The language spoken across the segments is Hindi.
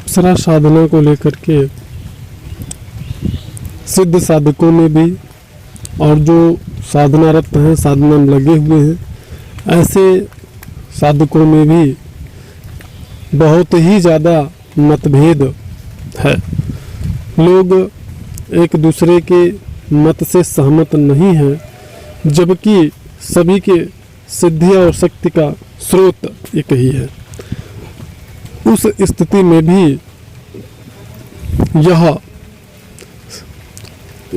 अप्सरा साधना को लेकर के सिद्ध साधकों में भी और जो साधनारत हैं, साधना में लगे हुए हैं, ऐसे साधकों में भी बहुत ही ज़्यादा मतभेद है। लोग एक दूसरे के मत से सहमत नहीं हैं, जबकि सभी के सिद्धि और शक्ति का स्रोत एक ही है। उस स्थिति में भी यह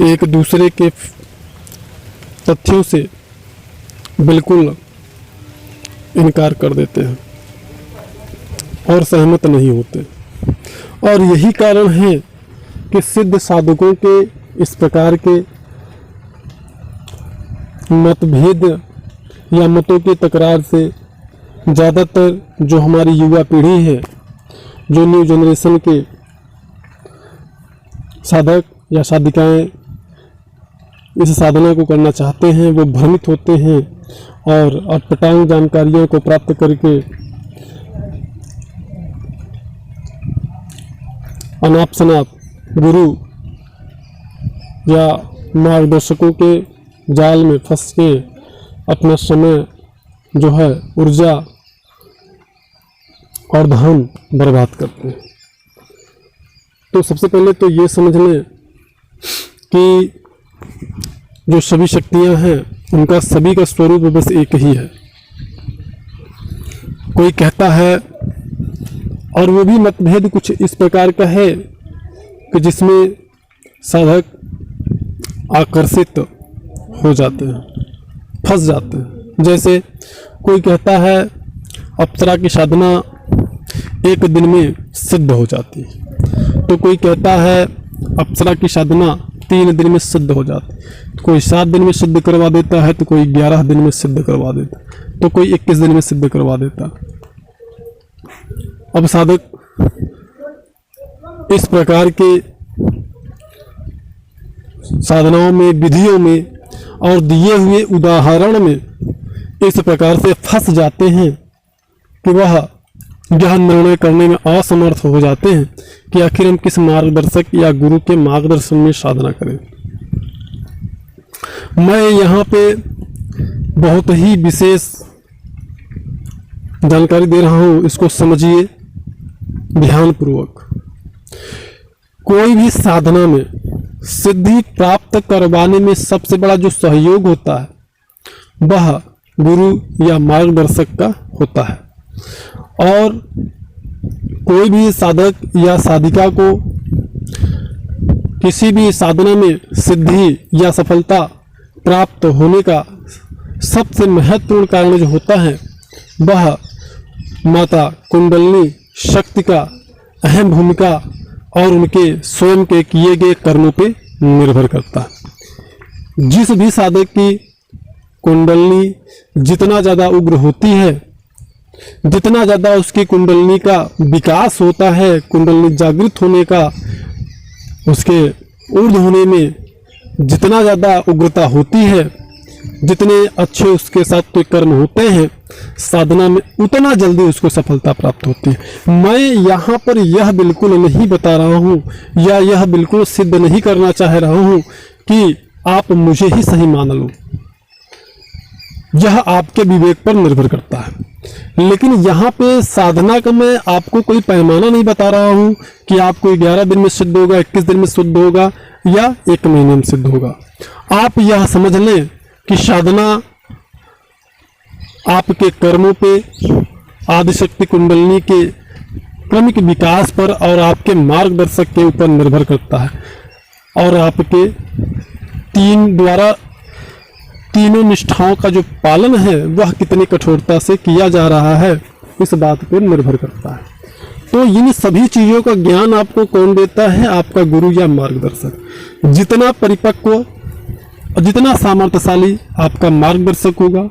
एक दूसरे के तथ्यों से बिल्कुल इनकार कर देते हैं और सहमत नहीं होते। और यही कारण है कि सिद्ध साधकों के इस प्रकार के मतभेद या मतों की तकरार से ज़्यादातर जो हमारी युवा पीढ़ी है, जो न्यू जनरेशन के साधक या साधिकाएं इस साधना को करना चाहते हैं, वो भ्रमित होते हैं और अटपटांग जानकारियों को प्राप्त करके अनाप शनाप गुरु या मार्गदर्शकों के जाल में फंस के अपना समय जो है, ऊर्जा और धन बर्बाद करते हैं। तो सबसे पहले तो ये समझ लें कि जो सभी शक्तियां हैं उनका सभी का स्वरूप बस एक ही है। कोई कहता है, और वो भी मतभेद कुछ इस प्रकार का है कि जिसमें साधक आकर्षित हो जाते हैं, फंस जाते हैं। जैसे कोई कहता है अप्सरा की साधना एक दिन में सिद्ध हो जाती है, तो कोई कहता है अप्सरा की साधना 3 दिन में सिद्ध हो जाती है, तो कोई 7 दिन में सिद्ध करवा देता है, तो कोई 11 दिन में सिद्ध करवा देता है, तो कोई 21 दिन में सिद्ध करवा देता है। अब साधक इस प्रकार के साधनाओं में, विधियों में और दिए हुए उदाहरण में इस प्रकार से फंस जाते हैं कि वह यह निर्णय करने में असमर्थ हो जाते हैं कि आखिर हम किस मार्गदर्शक या गुरु के मार्गदर्शन में साधना करें। मैं यहाँ पे बहुत ही विशेष जानकारी दे रहा हूँ, इसको समझिए ध्यानपूर्वक। कोई भी साधना में सिद्धि प्राप्त करवाने में सबसे बड़ा जो सहयोग होता है वह गुरु या मार्गदर्शक का होता है। और कोई भी साधक या साधिका को किसी भी साधना में सिद्धि या सफलता प्राप्त होने का सबसे महत्वपूर्ण कारण जो होता है वह माता कुंडलिनी शक्ति का अहम भूमिका और उनके स्वयं के किए गए कर्मों पे निर्भर करता है। जिस भी साधक की कुंडलिनी जितना ज़्यादा उग्र होती है, जितना ज़्यादा उसकी कुंडलिनी का विकास होता है, कुंडलिनी जागृत होने का, उसके ऊर्ध्व होने में जितना ज़्यादा उग्रता होती है, जितने अच्छे उसके साथ कोई कर्म होते हैं साधना में, उतना जल्दी उसको सफलता प्राप्त होती है। मैं यहाँ पर यह बिल्कुल नहीं बता रहा हूँ या यह बिल्कुल सिद्ध नहीं करना चाह रहा हूँ कि आप मुझे ही सही मान लो, यह आपके विवेक पर निर्भर करता है। लेकिन यहाँ पे साधना का मैं आपको कोई पैमाना नहीं बता रहा हूँ कि आपको 11 दिन में सिद्ध होगा, 21 दिन में सिद्ध होगा या 1 महीने में सिद्ध होगा। आप यह समझ लें कि साधना आपके कर्मों पे, आदिशक्ति कुंडलिनी के क्रमिक विकास पर और आपके मार्गदर्शक के ऊपर निर्भर करता है। और आपके तीनों निष्ठाओं का जो पालन है वह कितनी कठोरता से किया जा रहा है, इस बात पर निर्भर करता है। तो इन सभी चीज़ों का ज्ञान आपको कौन देता है? आपका गुरु या मार्गदर्शक। जितना परिपक्व, जितना सामर्थ्यशाली आपका मार्गदर्शक होगा,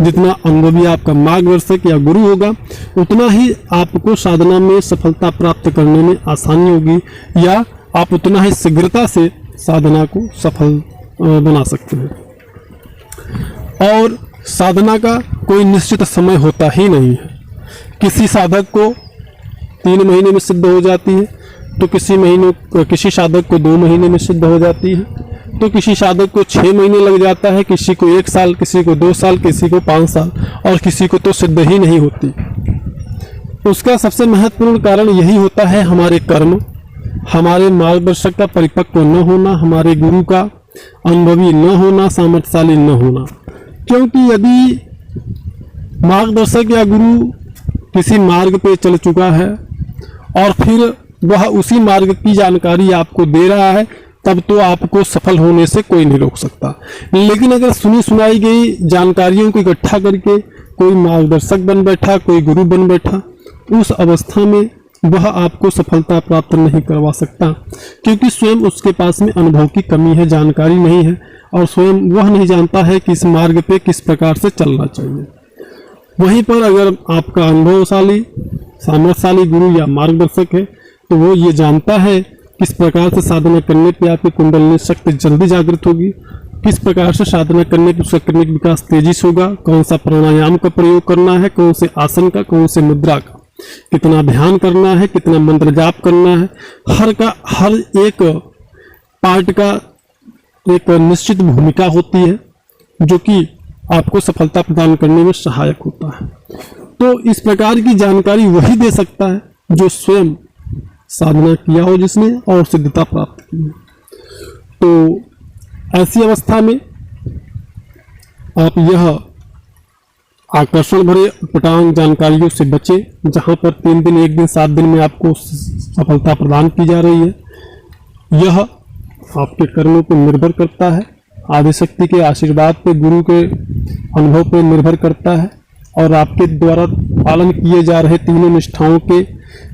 जितना अनुभवी आपका मार्गदर्शक या गुरु होगा, उतना ही आपको साधना में सफलता प्राप्त करने में आसानी होगी या आप उतना ही शीघ्रता से साधना को सफल बना सकते हैं। और साधना का कोई निश्चित समय होता ही नहीं है। किसी साधक को 3 महीने में सिद्ध हो जाती है, तो किसी साधक को 2 महीने में सिद्ध हो जाती है, तो किसी साधक को 6 महीने लग जाता है, किसी को 1 साल, किसी को 2 साल, किसी को 5 साल और किसी को तो सिद्ध ही नहीं होती। उसका सबसे महत्वपूर्ण कारण यही होता है हमारे कर्म, हमारे मार्गदर्शक का परिपक्व न होना, हमारे गुरु का अनुभवी न होना, सामर्थ्यशाली न होना। क्योंकि यदि मार्गदर्शक या गुरु किसी मार्ग पे चल चुका है और फिर वह उसी मार्ग की जानकारी आपको दे रहा है, तब तो आपको सफल होने से कोई नहीं रोक सकता। लेकिन अगर सुनी सुनाई गई जानकारियों को इकट्ठा करके कोई मार्गदर्शक बन बैठा, कोई गुरु बन बैठा, उस अवस्था में वह आपको सफलता प्राप्त नहीं करवा सकता, क्योंकि स्वयं उसके पास में अनुभव की कमी है, जानकारी नहीं है और स्वयं वह नहीं जानता है कि इस मार्ग पे किस प्रकार से चलना चाहिए। वहीं पर अगर आपका अनुभवशाली सामर्थ्यशाली गुरु या मार्गदर्शक है, तो वो ये जानता है किस प्रकार से साधना करने पे आपकी कुंडलिनी शक्ति जल्दी जागृत होगी, किस प्रकार से साधना करने पे उसका कर्णिक विकास तेजी से होगा, कौन सा प्राणायाम का प्रयोग करना है, कौन से आसन का, कौन से मुद्रा का, कितना ध्यान करना है, कितना मंत्र जाप करना है, हर एक पार्ट का एक निश्चित भूमिका होती है जो कि आपको सफलता प्रदान करने में सहायक होता है। तो इस प्रकार की जानकारी वही दे सकता है जो स्वयं साधना किया हो जिसने और सिद्धता प्राप्त की है। तो ऐसी अवस्था में आप यह आकर्षण भरे पटांग जानकारियों से बचे, जहां पर 3 दिन 1 दिन 7 दिन में आपको सफलता प्रदान की जा रही है। यह आपके कर्मों पर निर्भर करता है, आदिशक्ति के आशीर्वाद पे, गुरु के अनुभव पर निर्भर करता है और आपके द्वारा पालन किए जा रहे तीनों निष्ठाओं के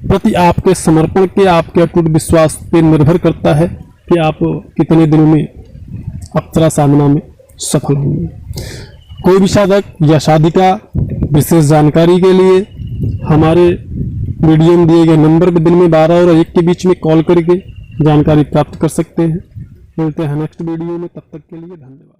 प्रति आपके समर्पण के, आपके अटूट विश्वास पे निर्भर करता है कि आप कितने दिनों में अप्सरा साधना में सफल होंगे। कोई भी साधक या साधिका विशेष जानकारी के लिए हमारे वीडियो में दिए गए नंबर पर दिन में 12 और 1 के बीच में कॉल करके जानकारी प्राप्त कर सकते हैं। मिलते हैं नेक्स्ट वीडियो में, तब तक के लिए धन्यवाद।